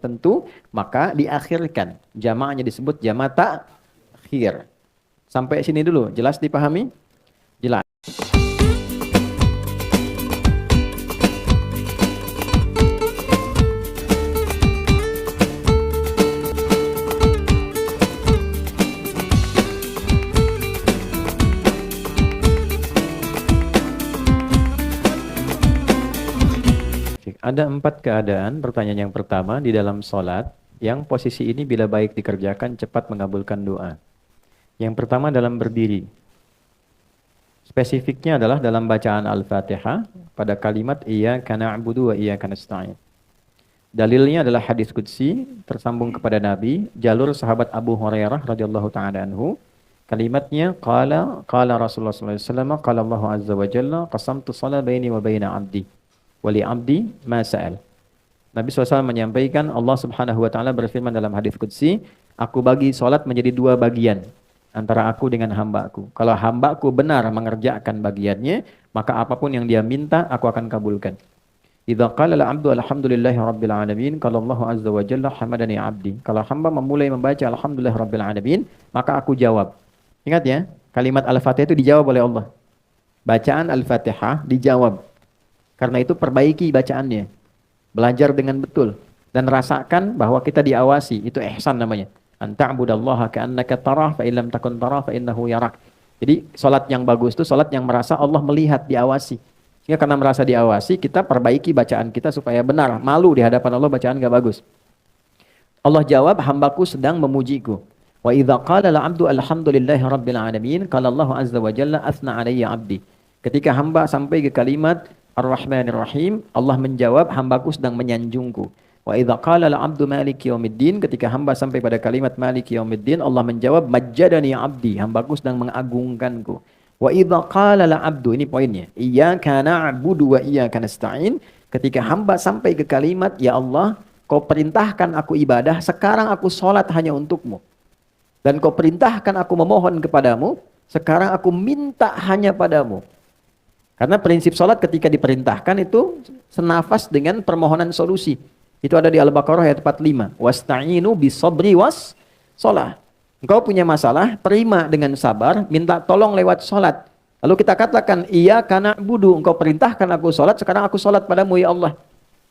tertentu, maka diakhirkan. Jamaknya disebut jamak takhir. Sampai sini dulu, jelas dipahami? Jelas. Ada 4 keadaan. Pertanyaan yang pertama, di dalam sholat, yang posisi ini bila baik dikerjakan cepat mengabulkan doa. Yang pertama dalam berdiri. Spesifiknya adalah dalam bacaan Al-Fatihah pada kalimat Iyyaka na'budu wa iyyaka nasta'in. Dalilnya adalah hadis qudsi tersambung kepada Nabi, jalur sahabat Abu Hurairah radhiyallahu taala anhu. Kalimatnya qala Rasulullah sallallahu alaihi wasallam qala Allah azza wa jalla qasamtu shalah baini wa baina 'abdi wali abdi ma sa'al. Nabi SAW menyampaikan, Allah subhanahu wa ta'ala berfirman dalam hadis qudsi, aku bagi salat menjadi 2 bagian antara aku dengan hambaku. Kalau hambaku benar mengerjakan bagiannya, maka apapun yang dia minta aku akan kabulkan. Idza qala al-'abdu alhamdulillahi rabbil alamin, qala Allah azza wa jalla hamadani 'abdi. Kalau hamba memulai membaca alhamdulillah rabbil alamin, maka aku jawab. Ingat ya, kalimat Al-Fatihah itu dijawab oleh Allah. Bacaan Al-Fatihah dijawab. Karena itu perbaiki bacaannya. Belajar dengan betul. Dan rasakan bahwa kita diawasi. Itu ihsan namanya. Anta'budallaha ka'annaka tarah fa'illam takun tarah fa'innahu yarak. Jadi salat yang bagus itu salat yang merasa Allah melihat, diawasi. Sehingga karena merasa diawasi, kita perbaiki bacaan kita supaya benar. Malu di hadapan Allah bacaan gak bagus. Allah jawab, hambaku sedang memujiku. Wa idza qala al-'abdu alhamdulillahi rabbil alamin, qala Allah azza wa jalla athna 'alayya 'abdi. Ketika hamba sampai ke kalimat Ar-Rahmanir Rahim, Allah menjawab, hambaku sedang menyanjungku. Wa idza qala al-'abdu maliki yaumiddin, ketika hamba sampai pada kalimat maliki yaumiddin, Allah menjawab, majjadani 'abdi, hambaku sedang mengagungkanku. Wa idza qala al-'abdu, ini poinnya, iyyaka na'budu wa iyyaka nasta'in, ketika hamba sampai ke kalimat, ya Allah, kau perintahkan aku ibadah, sekarang aku salat hanya untukmu. Dan kau perintahkan aku memohon kepadamu, sekarang aku minta hanya padamu. Karena prinsip sholat ketika diperintahkan itu senafas dengan permohonan solusi. Itu ada di Al-Baqarah ayat 45. Wasta'inu bisabri was sholat. Engkau punya masalah, terima dengan sabar, minta tolong lewat sholat. Lalu kita katakan, Iyyaka na'budu, engkau perintahkan aku sholat, sekarang aku sholat padamu ya Allah.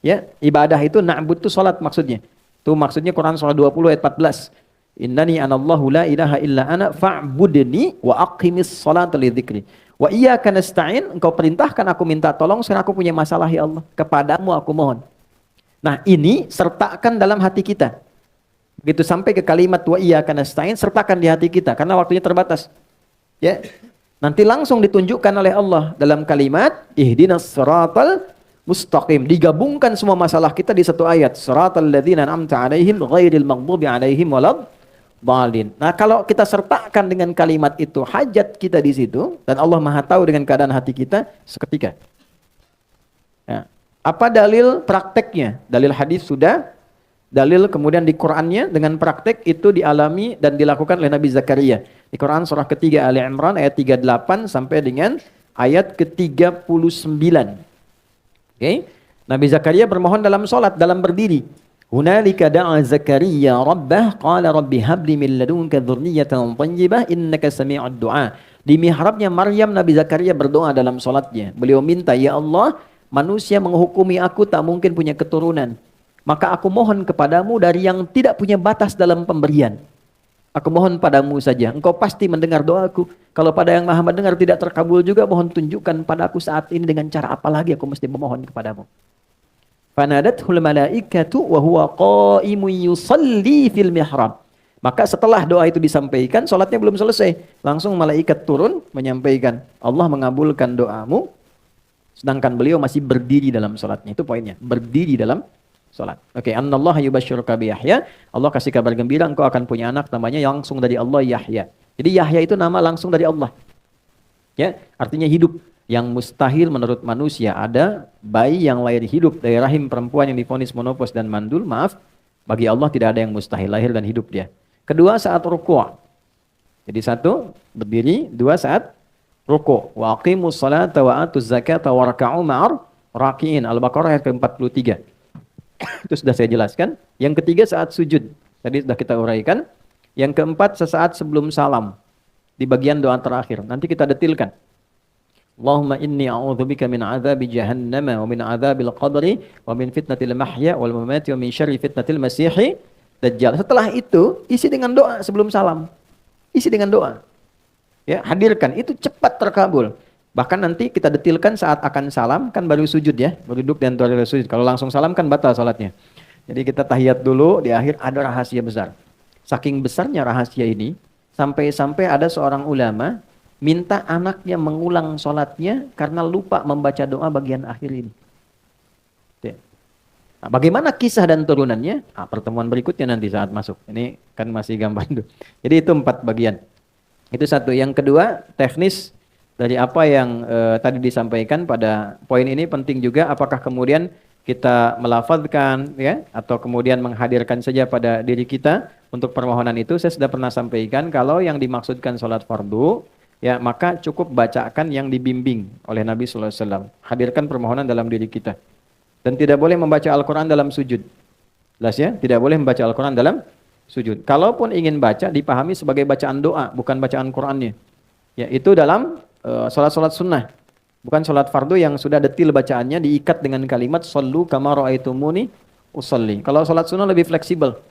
Ya, ibadah itu na'bud itu sholat maksudnya. Itu maksudnya Quran surah 20 ayat 14. Innani anallahu la ilaha illa ana fa'budni wa aqimis sholata li dzikri. Wa iyyaka nasta'in, engkau perintahkan aku minta tolong, sekarang aku punya masalah ya Allah. Kepadamu aku mohon. Nah ini sertakan dalam hati kita. Begitu sampai ke kalimat wa iyyaka nasta'in, sertakan di hati kita. Karena waktunya terbatas. Ya, nanti langsung ditunjukkan oleh Allah dalam kalimat ihdinas siratal mustaqim. Digabungkan semua masalah kita di satu ayat. Siratal ladzina an'amta 'alaihim ghairil maghdubi 'alaihim walad dhalin. Nah, kalau kita sertakan dengan kalimat itu hajat kita di situ dan Allah Maha tahu dengan keadaan hati kita seketika. Ya. Apa dalil prakteknya? Dalil hadis sudah, dalil kemudian di Qur'annya dengan praktek itu dialami dan dilakukan oleh Nabi Zakaria. Di Quran surah ketiga Ali Imran ayat 38 sampai dengan ayat ke-39. Oke. Nabi Zakaria bermohon dalam salat, dalam berdiri. Hunalika da'a Zakaria rabbah qala rabbi habli min ladunka dzurriyyatan thayyibah innaka sami'ud du'a. Di mihrabnya Maryam, Nabi Zakaria berdoa dalam salatnya. Beliau minta, ya Allah, manusia menghukumi aku tak mungkin punya keturunan. Maka aku mohon kepadamu dari yang tidak punya batas dalam pemberian. Aku mohon padamu saja, engkau pasti mendengar doaku. Kalau pada yang maha mendengar tidak terkabul juga, mohon tunjukkan padaku saat ini dengan cara apa lagi aku mesti memohon kepadamu. Fanadathul malaikatu wa huwa qa'imun yusalli fil mihrab. Maka setelah doa itu disampaikan, salatnya belum selesai. Langsung malaikat turun menyampaikan, Allah mengabulkan doamu, sedangkan beliau masih berdiri dalam salatnya. Itu poinnya, berdiri dalam salat. Oke, annallaha yubashshiruka bi Yahya. Allah kasih kabar gembira engkau akan punya anak namanya langsung dari Allah, Yahya. Jadi Yahya itu nama langsung dari Allah. Ya, artinya hidup. Yang mustahil menurut manusia, ada bayi yang lahir hidup dari rahim perempuan yang divonis monopos dan mandul, maaf, bagi Allah tidak ada yang mustahil, lahir dan hidup dia. Kedua, saat ruku'. Jadi satu, berdiri. Dua, saat ruku'. Wa aqimus salata wa atuz zakata wa raka'u ma'ar raki'in. Al-Baqarah ayat ke-43. Itu sudah saya jelaskan. Yang ketiga saat sujud. Tadi sudah kita uraikan. Yang keempat sesaat sebelum salam. Di bagian doa terakhir. Nanti kita detilkan. Allahumma inni a'udzubika min azabi jahannama wa min azabil qabri wa min fitnatil mahya wal mamati wa min syarri fitnatil masihi dajjal. Setelah itu isi dengan doa sebelum salam. Isi dengan doa. Ya, hadirkan itu cepat terkabul. Bahkan nanti kita detilkan saat akan salam kan baru sujud ya, baru duduk dan baru sujud. Kalau langsung salam kan batal salatnya. Jadi kita tahiyat dulu, di akhir ada rahasia besar. Saking besarnya rahasia ini sampai-sampai ada seorang ulama minta anaknya mengulang sholatnya karena lupa membaca doa bagian akhir ini. Nah, bagaimana kisah dan turunannya? Nah, pertemuan berikutnya nanti saat masuk. Ini kan masih gambar dulu. Jadi itu 4 bagian. Itu satu. Yang kedua, teknis dari apa yang tadi disampaikan pada poin ini penting juga. Apakah kemudian kita melafazkan ya, atau kemudian menghadirkan saja pada diri kita untuk permohonan itu. Saya sudah pernah sampaikan kalau yang dimaksudkan sholat fardu, ya maka cukup bacakan yang dibimbing oleh Nabi SAW. Hadirkan permohonan dalam diri kita. Dan tidak boleh membaca Al-Quran dalam sujud. Jelas ya? Tidak boleh membaca Al-Quran dalam sujud. Kalaupun ingin baca, dipahami sebagai bacaan doa, bukan bacaan Qurannya. Ya, itu dalam sholat-sholat sunnah. Bukan sholat fardu yang sudah detil bacaannya, diikat dengan kalimat Sallu kama ra'aitumuni usalli. Kalau sholat sunnah lebih fleksibel.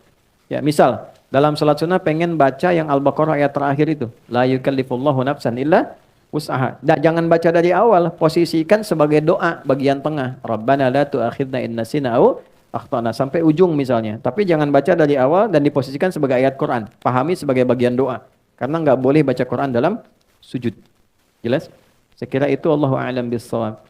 Ya, misal dalam sholat sunnah pengen baca yang Al-Baqarah ayat terakhir itu. La yukallifullahu nafsan illa wus'aha. Jangan baca dari awal, posisikan sebagai doa bagian tengah. Rabbana la tu'akhidna in nasina au akhtana sampai ujung misalnya. Tapi jangan baca dari awal dan diposisikan sebagai ayat Quran. Pahami sebagai bagian doa. Karena nggak boleh baca Quran dalam sujud. Jelas? Saya kira itu Allahu a'lam bissawab.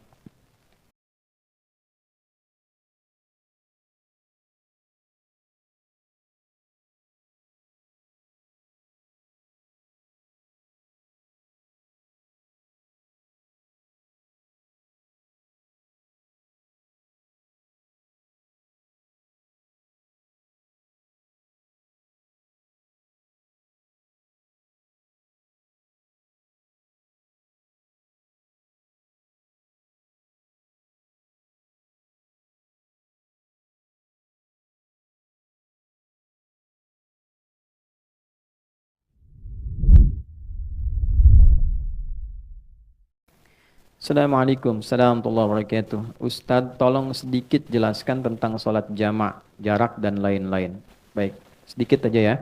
Assalamualaikum warahmatullahi wabarakatuh. Ustadz tolong sedikit jelaskan tentang sholat jamak, jarak dan lain-lain. Baik, sedikit aja ya.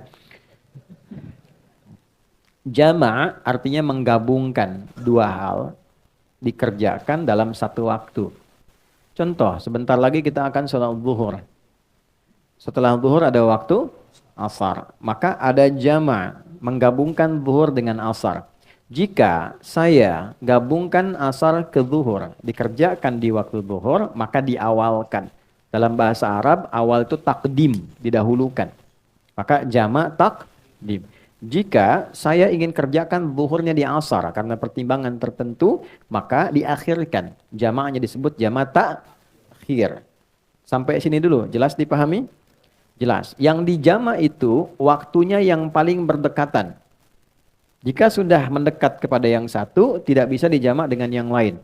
Jamak artinya menggabungkan dua hal dikerjakan dalam satu waktu. Contoh, sebentar lagi kita akan sholat zuhur. Setelah zuhur ada waktu asar. Maka ada jamak, menggabungkan zuhur dengan asar. Jika saya gabungkan asar ke zuhur, dikerjakan di waktu zuhur, maka diawalkan. Dalam bahasa Arab, awal itu takdim, didahulukan. Maka jamak takdim. Jika saya ingin kerjakan zuhurnya di asar, karena pertimbangan tertentu, maka diakhirkan. Jamaknya disebut jamak takhir. Sampai sini dulu, jelas dipahami? Jelas. Yang dijamak itu, waktunya yang paling berdekatan. Jika sudah mendekat kepada yang satu, tidak bisa dijamak dengan yang lain.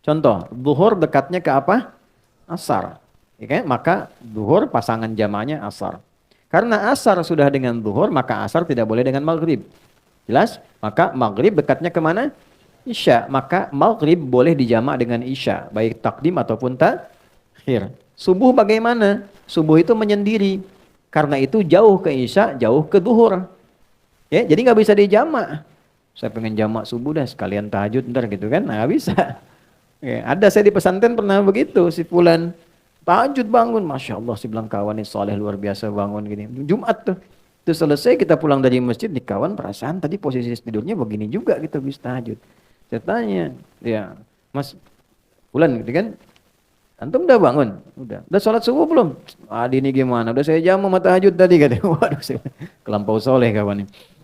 Contoh, zuhur dekatnya ke apa? Asar. Ya kan? Maka zuhur pasangan jamaknya asar. Karena asar sudah dengan zuhur, maka asar tidak boleh dengan maghrib. Jelas? Maka maghrib dekatnya kemana? Isya. Maka maghrib boleh dijamak dengan isya. Baik takdim ataupun takhir. Subuh bagaimana? Subuh itu menyendiri. Karena itu jauh ke isya, jauh ke zuhur. Ya, jadi nggak bisa dijamak. Saya pengen jamak subuh dah sekalian tahajud ntar gitu kan, nggak bisa. Ya, ada saya di pesantren pernah begitu, si fulan tahajud bangun, masya Allah si bilang kawan ini soleh luar biasa bangun gini. Jumat tuh, itu selesai kita pulang dari masjid di kawan perasaan tadi posisi tidurnya begini juga kita bisa tahajud. Saya tanya, ya Mas fulan gitu kan, antum udah bangun? Udah sholat subuh belum? Adi ini gimana? Udah saya jamu sama tahajud tadi katanya. Waduh, kelampau soleh kawan ini.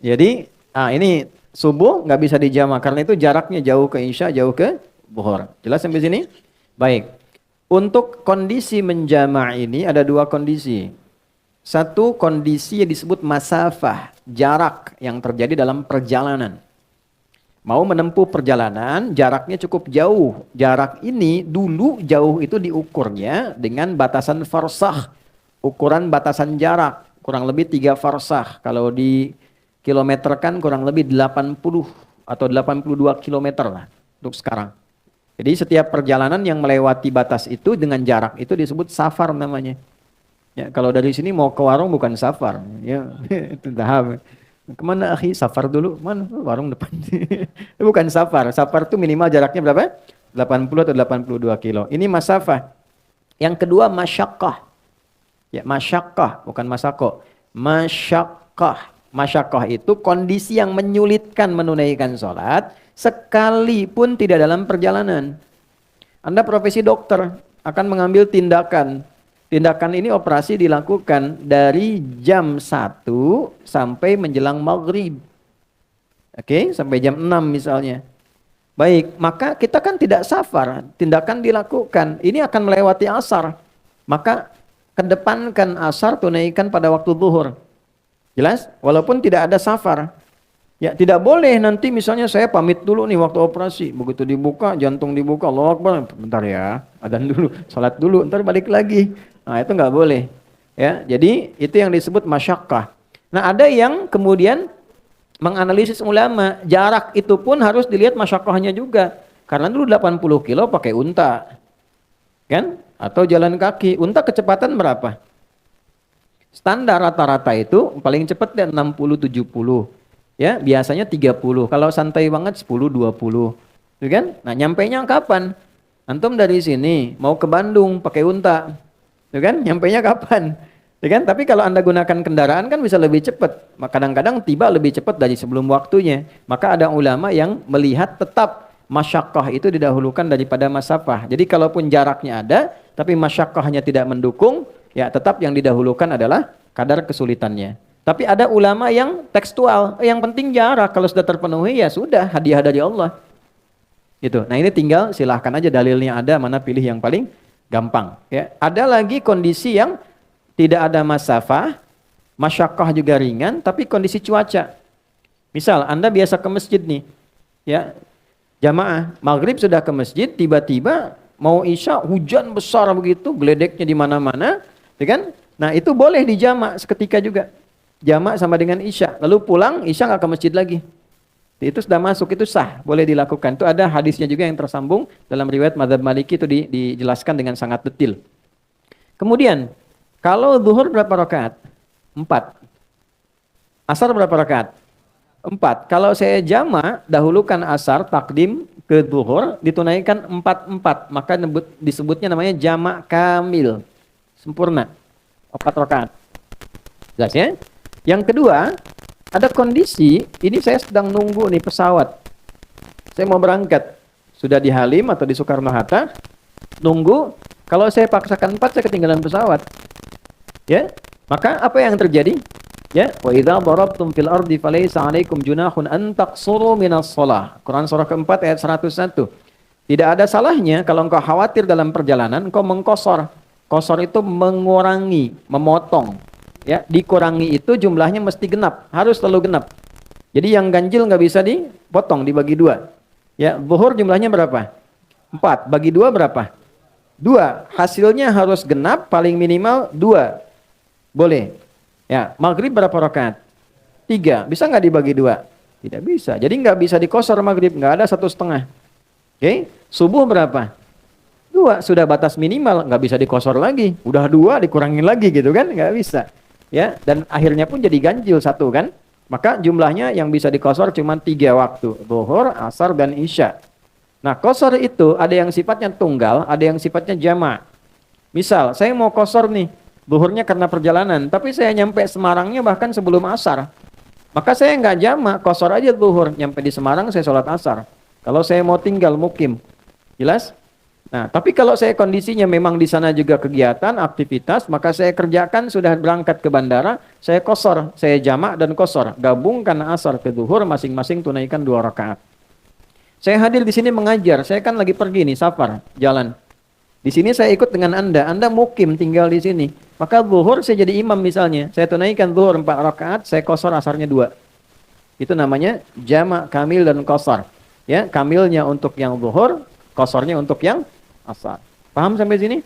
Jadi, ini subuh nggak bisa dijamak karena itu jaraknya jauh ke isya, jauh ke zuhur. Jelas sampai sini? Baik. Untuk kondisi menjamak ini ada dua kondisi. Satu kondisi yang disebut masafah, jarak yang terjadi dalam perjalanan. Mau menempuh perjalanan, jaraknya cukup jauh. Jarak ini dulu jauh itu diukurnya dengan batasan farsakh. Ukuran batasan jarak, kurang lebih 3 farsakh. Kalau di kilometerkan kurang lebih 80 atau 82 kilometer lah untuk sekarang. Jadi setiap perjalanan yang melewati batas itu dengan jarak itu disebut safar namanya. Ya, kalau dari sini mau ke warung bukan safar. Ya, itu tahap. Kemana akhi? Safar dulu. Mana? Warung depan. Bukan safar. Safar itu minimal jaraknya berapa? 80 atau 82 kilo. Ini masafah. Yang kedua masyaqqah. Ya, masyaqqah bukan masako. Masyaqqah. Masyaqqah itu kondisi yang menyulitkan menunaikan sholat sekalipun tidak dalam perjalanan. Anda profesi dokter akan mengambil tindakan. Tindakan ini operasi dilakukan dari jam 1 sampai menjelang maghrib. Oke, sampai jam 6 misalnya. Baik, maka kita kan tidak safar. Tindakan dilakukan. Ini akan melewati asar. Maka kedepankan asar, tunaikan pada waktu zuhur. Jelas? Walaupun tidak ada safar. Ya, tidak boleh nanti misalnya saya pamit dulu nih waktu operasi. Begitu dibuka, jantung dibuka, Allahu Akbar. Bentar ya, adzan dulu, salat dulu, ntar balik lagi. Nah, itu nggak boleh. Ya, jadi itu yang disebut masyaqqah. Nah, ada yang kemudian menganalisis ulama, jarak itu pun harus dilihat masyaqqahnya juga. Karena dulu 80 kilo pakai unta. Kan? Atau jalan kaki. Unta kecepatan berapa? Standar rata-rata itu paling cepat dan 60-70. Ya, biasanya 30. Kalau santai banget 10-20. Gitu kan? Nah, nyampainya kapan? Antum dari sini mau ke Bandung pakai unta. Gitu kan? Nyampainya kapan? Gitu kan? Tapi kalau Anda gunakan kendaraan kan bisa lebih cepat. Kadang-kadang tiba lebih cepat dari sebelum waktunya. Maka ada ulama yang melihat tetap masyaqqah itu didahulukan daripada masafah. Jadi kalaupun jaraknya ada, tapi masyaqqahnya tidak mendukung, ya tetap yang didahulukan adalah kadar kesulitannya. Tapi ada ulama yang tekstual, yang penting jarak, kalau sudah terpenuhi ya sudah, hadiah dari Allah. Gitu. Nah, ini tinggal silahkan aja dalilnya ada, mana pilih yang paling gampang. Ya. Ada lagi kondisi yang tidak ada masafah, masyaqqah juga ringan, tapi kondisi cuaca. Misal Anda biasa ke masjid nih, ya jamaah maghrib sudah ke masjid, tiba-tiba mau isya hujan besar begitu, geledeknya di mana-mana, ya kan? Nah, itu boleh dijamak seketika juga. Jamak sama dengan isya, lalu pulang isya nggak ke masjid lagi. Itu sudah masuk, itu sah, boleh dilakukan. Itu ada hadisnya juga yang tersambung dalam riwayat Madzhab Maliki, itu dijelaskan dengan sangat detail. Kemudian, kalau zuhur berapa rakaat? 4. Asar berapa rakaat? 4. Kalau saya jamak, dahulukan asar, takdim ke zuhur, ditunaikan 4-4. Maka disebutnya namanya jamak kamil. Sempurna. 4 rakaat. Jelas ya? Yang kedua, ada kondisi, ini saya sedang nunggu nih pesawat. Saya mau berangkat. Sudah di Halim atau di Soekarno-Hatta, nunggu. Kalau saya paksakan 4, saya ketinggalan pesawat. Ya, maka apa yang terjadi? Ya, wa idza darabtum fil ardi falaysa 'alaikum junahun an taqsuru minas shalah. Quran surah keempat ayat 101. Tidak ada salahnya kalau engkau khawatir dalam perjalanan, engkau mengkosor. Kosor itu mengurangi, memotong. Ya, dikurangi itu jumlahnya mesti genap, harus selalu genap. Jadi yang ganjil nggak bisa dipotong, dibagi 2. Ya, zuhur jumlahnya berapa? 4, bagi 2 berapa? 2. Hasilnya harus genap, paling minimal 2. Boleh. Ya, maghrib berapa rakaat? 3. Bisa nggak dibagi 2? Tidak bisa. Jadi nggak bisa dikosor maghrib, nggak ada 1,5. Oke, subuh berapa? 2. Sudah batas minimal, nggak bisa dikosor lagi. Udah 2 dikurangin lagi gitu kan? Nggak bisa. Ya, dan akhirnya pun jadi ganjil 1 kan? Maka jumlahnya yang bisa dikosor cuma 3 waktu, zuhur, asar, dan isya. Nah, kosor itu ada yang sifatnya tunggal, ada yang sifatnya jamak. Misal, saya mau kosor nih, zuhurnya karena perjalanan, tapi saya nyampe Semarangnya bahkan sebelum asar. Maka saya nggak jamak, kosor aja zuhur, nyampe di Semarang saya sholat asar. Kalau saya mau tinggal mukim, jelas? Nah, tapi kalau saya kondisinya memang di sana juga kegiatan, aktivitas, maka saya kerjakan sudah berangkat ke bandara, saya kosor, saya jamak dan kosor, gabungkan asar ke zuhur, masing-masing tunaikan 2 rakaat. Saya hadir di sini mengajar, saya kan lagi pergi nih, safar, jalan. Di sini saya ikut dengan Anda mukim tinggal di sini. Maka zuhur saya jadi imam misalnya, saya tunaikan zuhur 4 rakaat, saya kosor asarnya 2. Itu namanya jamak kamil dan qasar. Ya, kamilnya untuk yang zuhur, qasarnya untuk yang asar. Paham sampai sini?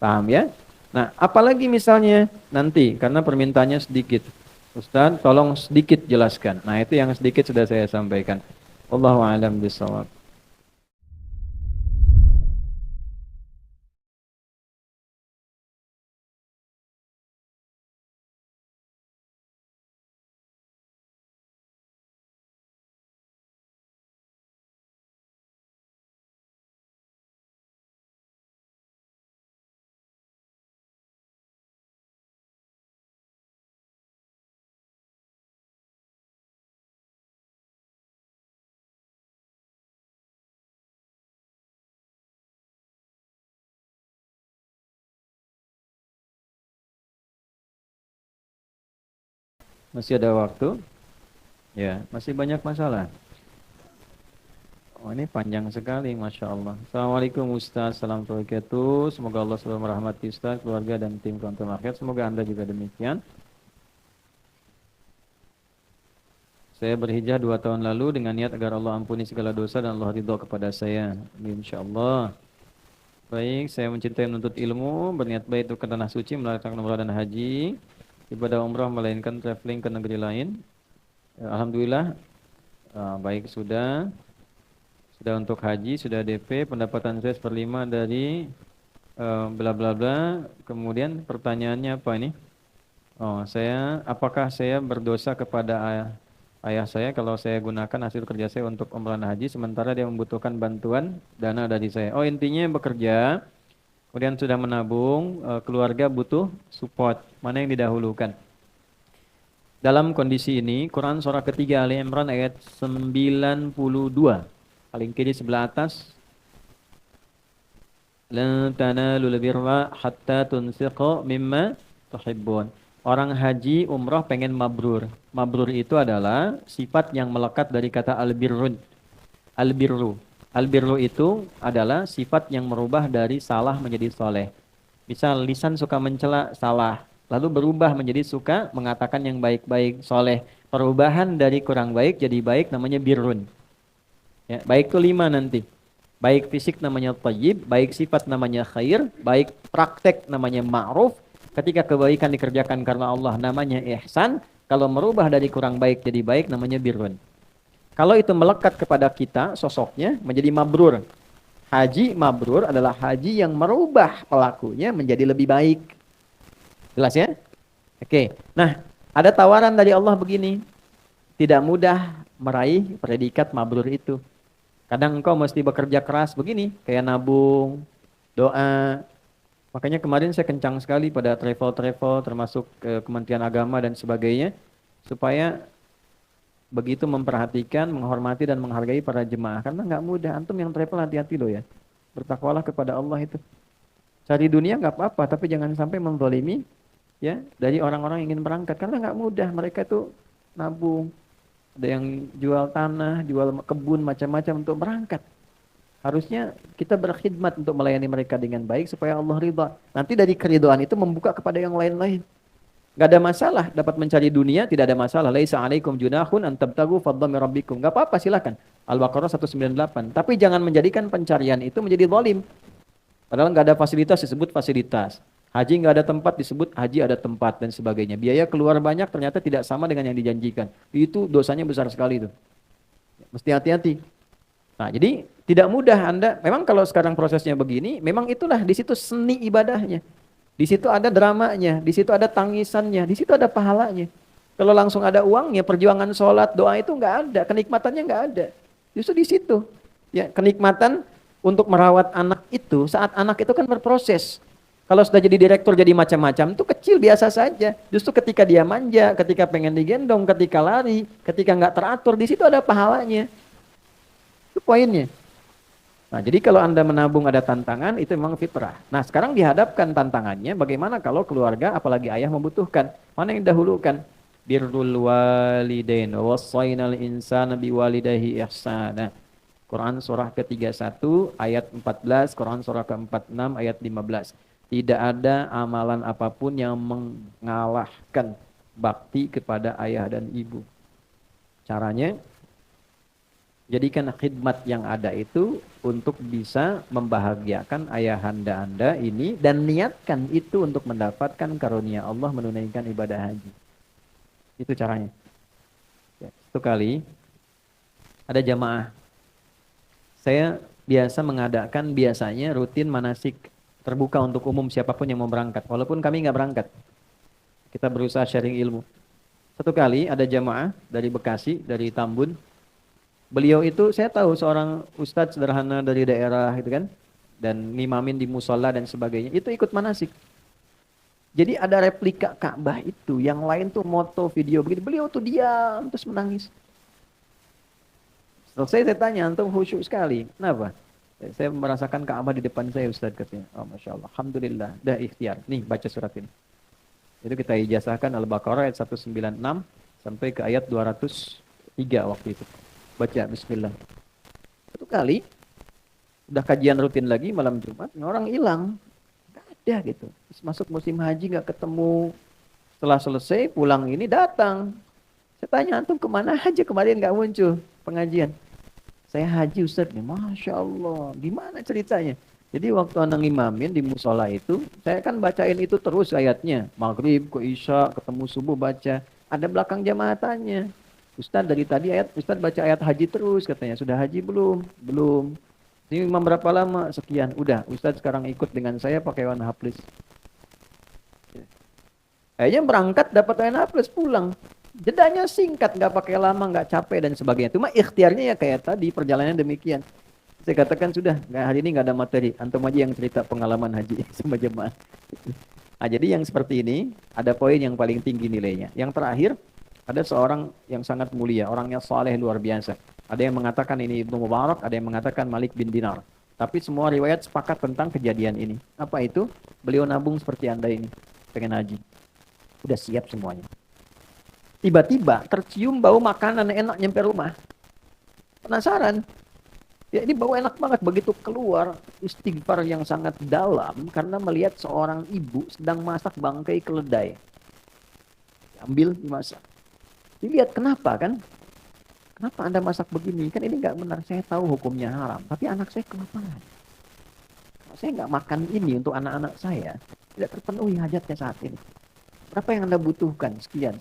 Paham ya? Nah, apalagi misalnya nanti karena permintaannya sedikit. Ustaz, tolong sedikit jelaskan. Nah, itu yang sedikit sudah saya sampaikan. Wallahu a'lam bishawab. Masih ada waktu? Ya, masih banyak masalah. Oh, ini panjang sekali, Masya Allah. Assalamualaikum Ustaz, salam wabarakatuh. Semoga Allah selalu merahmati Ustaz, keluarga, dan tim Konten Market. Semoga Anda juga demikian. Saya berhijrah 2 tahun lalu dengan niat agar Allah ampuni segala dosa dan Allah ridho kepada saya. Insya Allah. Baik, saya mencintai menuntut ilmu, berniat baik untuk ke tanah suci, melaksanakan umrah dan haji, ibadah umrah melainkan traveling ke negeri lain. Alhamdulillah, baik sudah untuk haji, sudah DP, pendapatan saya 1/5 dari bla bla bla. Kemudian pertanyaannya apa ini? Oh, apakah saya berdosa kepada ayah saya kalau saya gunakan hasil kerja saya untuk umrah dan haji sementara dia membutuhkan bantuan dana dari saya. Oh, intinya bekerja, kemudian sudah menabung, keluarga butuh support. Mana yang didahulukan? Dalam kondisi ini, Quran surah ketiga Ali Imran ayat 92. Paling kiri sebelah atas. Lan tanalul birra hatta tunfiqu mimma tuhibbun. Orang haji umrah pengen mabrur. Mabrur itu adalah sifat yang melekat dari kata al-birrun. Al-birru. Al-birru itu adalah sifat yang merubah dari salah menjadi soleh. Misal lisan suka mencela, salah. Lalu berubah menjadi suka mengatakan yang baik-baik, soleh. Perubahan dari kurang baik jadi baik namanya birrun. Ya, baik itu 5 nanti. Baik fisik namanya thayyib, baik sifat namanya khair, baik praktek namanya ma'ruf. Ketika kebaikan dikerjakan karena Allah namanya ihsan. Kalau merubah dari kurang baik jadi baik namanya birrun. Kalau itu melekat kepada kita sosoknya menjadi mabrur. Haji mabrur adalah haji yang merubah pelakunya menjadi lebih baik. Jelas ya? Oke. Nah, ada tawaran dari Allah begini. Tidak mudah meraih predikat mabrur itu. Kadang engkau mesti bekerja keras begini, kayak nabung, doa. Makanya kemarin saya kencang sekali pada travel-travel termasuk Kementerian Agama dan sebagainya supaya begitu memperhatikan, menghormati dan menghargai para jemaah karena nggak mudah. Antum yang travel hati-hati loh ya. Bertakwalah kepada Allah itu. Cari dunia nggak apa-apa, tapi jangan sampai menzalimi ya dari orang-orang yang ingin berangkat karena nggak mudah. Mereka itu nabung, ada yang jual tanah, jual kebun macam-macam untuk berangkat. Harusnya kita berkhidmat untuk melayani mereka dengan baik supaya Allah ridha. Nanti dari keridhaan itu membuka kepada yang lain-lain. Gak ada masalah dapat mencari dunia, tidak ada masalah. Laisa alaikum junahun an tabtagu fadlan min rabbikum. Gak apa-apa, silakan. Al-Baqarah 198. Tapi jangan menjadikan pencarian itu menjadi zalim. Padahal gak ada fasilitas disebut fasilitas. Haji gak ada tempat disebut haji ada tempat dan sebagainya. Biaya keluar banyak ternyata tidak sama dengan yang dijanjikan. Itu dosanya besar sekali itu. Mesti hati-hati. Nah, jadi tidak mudah Anda. Memang kalau sekarang prosesnya begini, memang itulah di situ seni ibadahnya. Di situ ada dramanya, di situ ada tangisannya, di situ ada pahalanya. Kalau langsung ada uangnya, perjuangan sholat, doa itu nggak ada, kenikmatannya nggak ada. Justru di situ, ya kenikmatan untuk merawat anak itu saat anak itu kan berproses. Kalau sudah jadi direktur jadi macam-macam itu kecil biasa saja. Justru ketika dia manja, ketika pengen digendong, ketika lari, ketika nggak teratur, di situ ada pahalanya. Itu poinnya. Nah, jadi kalau Anda menabung ada tantangan, itu memang fitrah. Nah, sekarang dihadapkan tantangannya, bagaimana kalau keluarga, apalagi ayah membutuhkan. Mana yang didahulukan? Birrul walidain, wassainal insana biwalidayhi ihsana. Quran surah ke-31 ayat 14, Quran surah ke-46 ayat 15. Tidak ada amalan apapun yang mengalahkan bakti kepada ayah dan ibu. Caranya, jadikan khidmat yang ada itu untuk bisa membahagiakan ayahanda Anda ini dan niatkan itu untuk mendapatkan karunia Allah menunaikan ibadah haji. Itu caranya. Ya, satu kali ada jamaah. Saya biasa mengadakan biasanya rutin manasik terbuka untuk umum siapapun yang mau berangkat. Walaupun kami nggak berangkat. Kita berusaha sharing ilmu. Satu kali ada jamaah dari Bekasi, dari Tambun. Beliau itu saya tahu seorang ustadz sederhana dari daerah gitu kan. Dan ngimamin di musola dan sebagainya. Itu ikut manasik. Jadi ada replika Ka'bah itu. Yang lain tuh moto, video begitu. Beliau tuh diam terus menangis. Selesai saya tanya, antum khusyuk sekali. Kenapa? Saya merasakan Ka'bah di depan saya Ustaz katanya. Oh Masya Allah. Alhamdulillah. Dah ikhtiar. Nih baca surat ini. Itu kita ijazahkan Al-Baqarah ayat 196 sampai ke ayat 203 waktu itu. Baca bismillah. Satu kali udah kajian rutin lagi malam Jumat, orang hilang. Gak ada gitu. Terus masuk musim haji gak ketemu. Setelah selesai pulang ini datang. Saya tanya antum kemana aja kemarin gak muncul pengajian. Saya haji Ustaz nih, Masya Allah. Gimana ceritanya? Jadi waktu anak imamin di musola itu, saya kan bacain itu terus ayatnya. Maghrib ke Isya, ketemu subuh baca. Ada belakang jamaah tanya. Ustaz dari tadi Ustaz baca ayat haji terus katanya. Sudah haji belum? Belum. Ini imam berapa lama? Sekian. Udah, Ustaz sekarang ikut dengan saya pakai warna haplis. Kayaknya berangkat dapat warna haplis pulang. Jedanya singkat, nggak pakai lama, nggak capek dan sebagainya. Cuma ikhtiarnya ya kayak tadi, perjalanan demikian. Saya katakan sudah, hari ini nggak ada materi. Antum aja yang cerita pengalaman haji sama jemaah. Nah, jadi yang seperti ini, ada poin yang paling tinggi nilainya. Yang terakhir, ada seorang yang sangat mulia, orangnya saleh luar biasa. Ada yang mengatakan ini Ibnu Mubarak, ada yang mengatakan Malik bin Dinar. Tapi semua riwayat sepakat tentang kejadian ini. Apa itu? Beliau nabung seperti Anda ini, pengen haji. Udah siap semuanya. Tiba-tiba tercium bau makanan enak nyampe rumah. Penasaran. Ya ini bau enak banget. Begitu keluar istighfar yang sangat dalam karena melihat seorang ibu sedang masak bangkai keledai. Ambil dimasak. Dilihat kenapa kan? Kenapa Anda masak begini? Kan ini nggak benar. Saya tahu hukumnya haram. Tapi anak saya kelaparan. Kalau saya nggak makan ini untuk anak-anak saya, tidak terpenuhi hajatnya saat ini. Berapa yang Anda butuhkan? Sekian.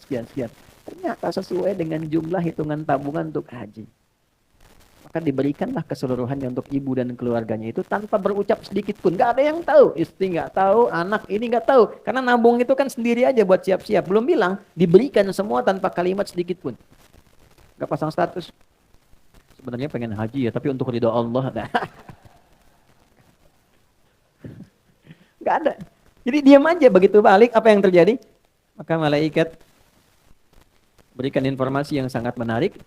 Ternyata sesuai dengan jumlah hitungan tabungan untuk haji. Maka diberikanlah keseluruhannya untuk ibu dan keluarganya itu tanpa berucap sedikit pun. Gak ada yang tahu. Istri gak tahu, anak ini gak tahu. Karena nabung itu kan sendiri aja buat siap-siap. Belum bilang, diberikan semua tanpa kalimat sedikit pun. Gak pasang status. Sebenarnya pengen haji ya, tapi untuk ridho Allah. Gak ada. Jadi diam aja, begitu balik apa yang terjadi? Maka malaikat berikan informasi yang sangat menarik.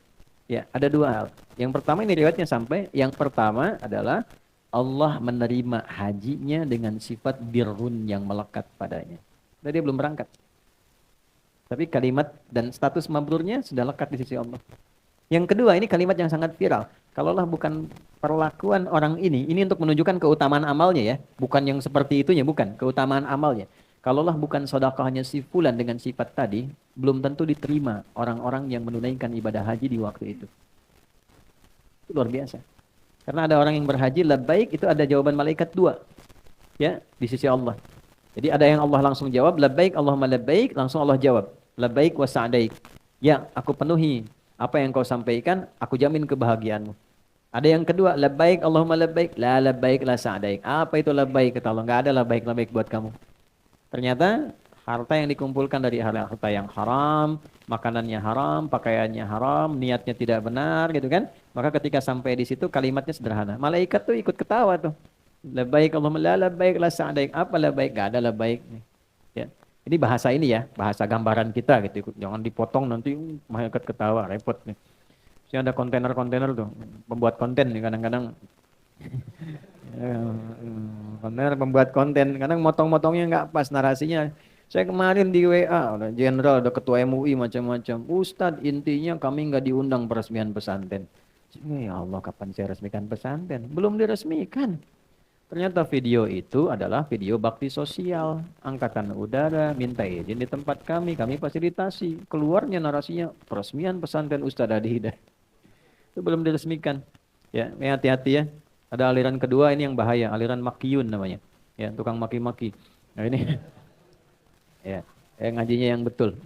Ya, ada dua hal. Yang pertama ini riwayatnya sampai. Yang pertama adalah Allah menerima hajinya dengan sifat birrun yang melekat padanya. Dan dia belum berangkat. Tapi kalimat dan status mabrurnya sudah lekat di sisi Allah. Yang kedua ini kalimat yang sangat viral. Kalaulah bukan perlakuan orang ini untuk menunjukkan keutamaan amalnya ya. Bukan yang seperti itunya, bukan. Keutamaan amalnya. Kalaulah bukan sedekahnya si fulan dengan sifat tadi, belum tentu diterima orang-orang yang menunaikan ibadah haji di waktu itu. Itu luar biasa. Karena ada orang yang berhaji labbaik itu ada jawaban malaikat dua. Ya, di sisi Allah. Jadi ada yang Allah langsung jawab, labbaik Allahumma labbaik, langsung Allah jawab, labbaik wa sa'daik. Ya, aku penuhi apa yang kau sampaikan, aku jamin kebahagiaanmu. Ada yang kedua, labbaik Allahumma labbaik, la labbaik la sa'daik. Apa itu labbaik? Kata Allah, enggak ada labbaik buat kamu. Ternyata harta yang dikumpulkan dari harta yang haram, makanannya haram, pakaiannya haram, niatnya tidak benar gitu kan. Maka ketika sampai di situ kalimatnya sederhana. Malaikat tuh ikut ketawa tuh. Labbaik Allahumma la labbaik la sa'daik. Apa labbaik? Gak ada labbaik. Ya. Ini bahasa ini ya, bahasa gambaran kita gitu. Jangan dipotong nanti malaikat ketawa, repot nih. Jadi ada kontainer-kontainer tuh, pembuat konten nih kadang-kadang. Kontainer pembuat konten, kadang motong-motongnya nggak pas narasinya. Saya kemarin di WA, udah jenderal, udah ketua MUI macam-macam. Ustadz, intinya kami nggak diundang peresmian pesantren. Ya Allah, kapan saya resmikan pesantren? Belum diresmikan. Ternyata video itu adalah video bakti sosial. Angkatan Udara minta izin di tempat kami fasilitasi. Keluarnya narasinya peresmian pesantren Ustadz Adi Hidayat. Itu belum diresmikan. Ya, hati-hati ya. Ada aliran kedua ini yang bahaya, aliran makiyun namanya. Ya, tukang maki-maki. Nah ini ya, ngajinya yang betul.